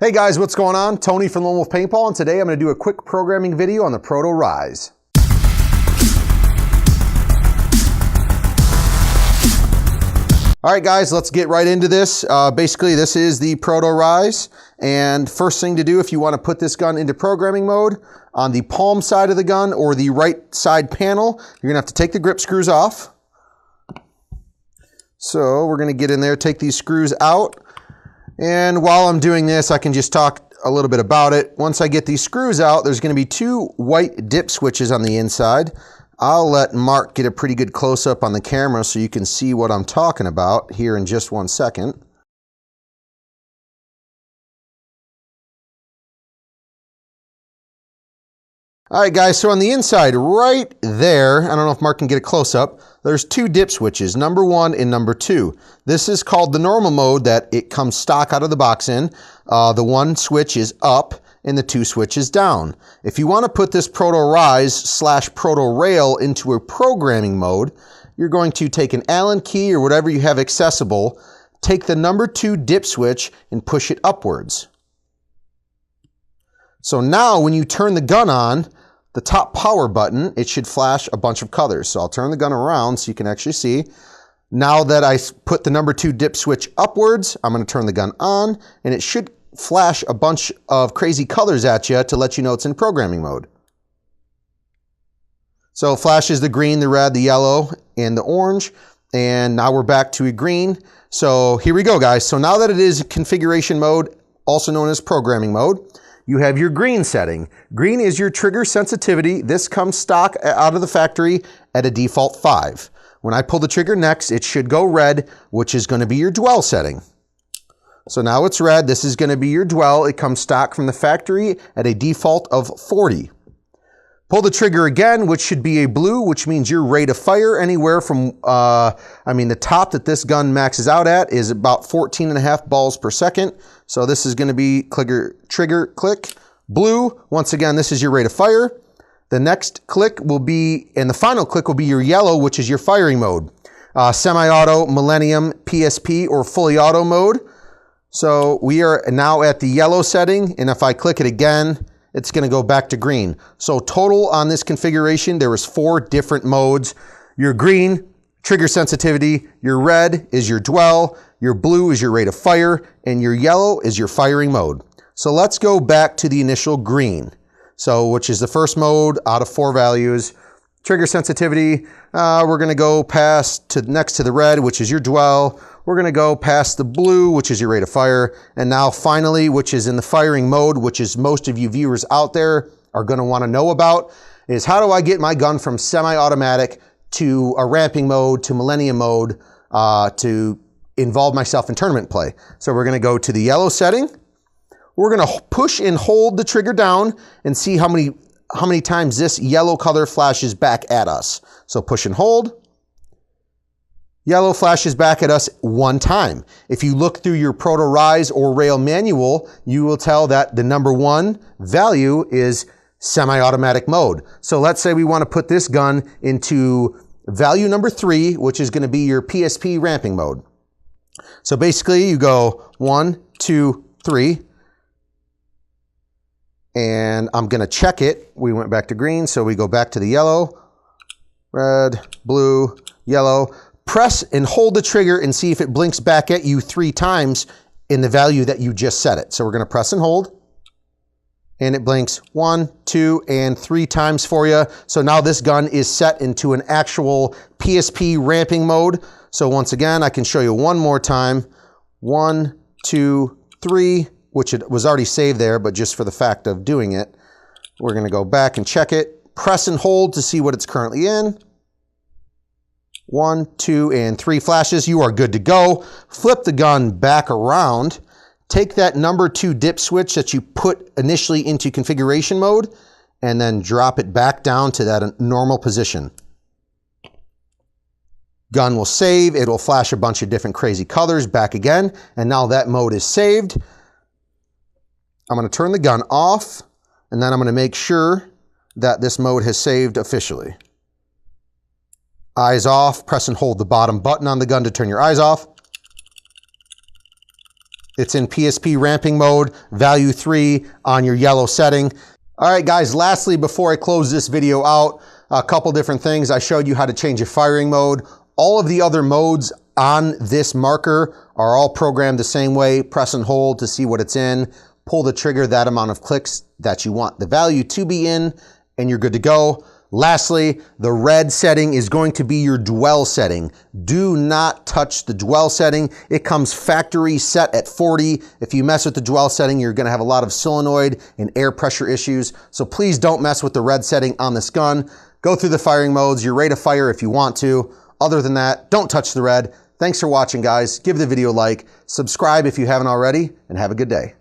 Hey guys, what's going on? Tony from Lone Wolf Paintball, and today I'm going to do a quick programming video on the Proto Rize. Alright guys, let's get right into this. Basically this is the Proto Rize, and first thing to do if you want to put this gun into programming mode, on the palm side of the gun or the right side panel, you're going to have to take the grip screws off. So we're going to get in there, take these screws out. And while I'm doing this, I can just talk a little bit about it. Once I get these screws out, there's going to be two white dip switches on the inside. I'll let Mark get a pretty good close-up on the camera so you can see what I'm talking about here in just 1 second. Alright guys, so on the inside, right there, I don't know if Mark can get a close-up, there's two dip switches, number 1 and number 2. This is called the normal mode that it comes stock out of the box in. The one switch is up and the 2 switches down. If you want to put this Proto Rize / Proto Rail into a programming mode, you're going to take an Allen key or whatever you have accessible, take the number 2 dip switch and push it upwards. So now when you turn the gun on, the top power button, it should flash a bunch of colors. So I'll turn the gun around so you can actually see. Now that I put the number 2 dip switch upwards, I'm going to turn the gun on, and it should flash a bunch of crazy colors at you to let you know it's in programming mode. So it flashes the green, the red, the yellow, and the orange. And now we're back to a green. So here we go, guys. So now that it is configuration mode, also known as programming mode, you have your green setting. Green is your trigger sensitivity. This comes stock out of the factory at a default 5. When I pull the trigger next, it should go red, which is going to be your dwell setting. So now it's red. This is going to be your dwell. It comes stock from the factory at a default of 40. Pull the trigger again, which should be a blue, which means your rate of fire anywhere from, the top that this gun maxes out at is about 14.5 balls per second. So this is going to be trigger click. Blue, once again, this is your rate of fire. The next click will be, and the final click will be your yellow, which is your firing mode. Semi-auto, Millennium, PSP, or fully auto mode. So we are now at the yellow setting, and if I click it again, it's going to go back to green. So total on this configuration, there is 4 different modes. Your green, trigger sensitivity. Your red is your dwell. Your blue is your rate of fire. And your yellow is your firing mode. So let's go back to the initial green. So which is the first mode out of 4 values. Trigger sensitivity, we're going to go next to the red, which is your dwell. We're going to go past the blue, which is your rate of fire. And now finally, which is in the firing mode, which is most of you viewers out there are going to want to know about, is how do I get my gun from semi-automatic to a ramping mode to Millennium mode to involve myself in tournament play. So we're going to go to the yellow setting. We're going to push and hold the trigger down and see how many times this yellow color flashes back at us. So push and hold. Yellow flashes back at us 1 time. If you look through your Proto Rize or Rail manual, you will tell that the number 1 value is semi-automatic mode. So let's say we want to put this gun into value number 3, which is going to be your PSP ramping mode. So basically you go 1, 2, 3. And I'm going to check it. We went back to green, so we go back to the yellow, red, blue, yellow. Press and hold the trigger and see if it blinks back at you 3 times in the value that you just set it. So we're going to press and hold. And it blinks 1, 2, and 3 times for you. So now this gun is set into an actual PSP ramping mode. So once again, I can show you one more time. 1, 2, 3, which it was already saved there, but just for the fact of doing it, we're going to go back and check it. Press and hold to see what it's currently in. 1, 2, and 3 flashes. You are good to go. Flip the gun back around. Take that number 2 dip switch that you put initially into configuration mode and then drop it back down to that normal position. Gun will save. It will flash a bunch of different crazy colors back again. And now that mode is saved. I'm going to turn the gun off, and then I'm going to make sure that this mode has saved officially. Eyes off, press and hold the bottom button on the gun to turn your eyes off. It's in PSP ramping mode, value 3 on your yellow setting. All right, guys, lastly, before I close this video out, a couple different things. I showed you how to change a firing mode. All of the other modes on this marker are all programmed the same way. Press and hold to see what it's in. Pull the trigger that amount of clicks that you want the value to be in, and you're good to go. Lastly, the red setting is going to be your dwell setting. Do not touch the dwell setting. It comes factory set at 40. If you mess with the dwell setting, you're gonna have a lot of solenoid and air pressure issues. So please don't mess with the red setting on this gun. Go through the firing modes. You're ready to fire if you want to. Other than that, don't touch the red. Thanks for watching, guys. Give the video a like, subscribe if you haven't already, and have a good day.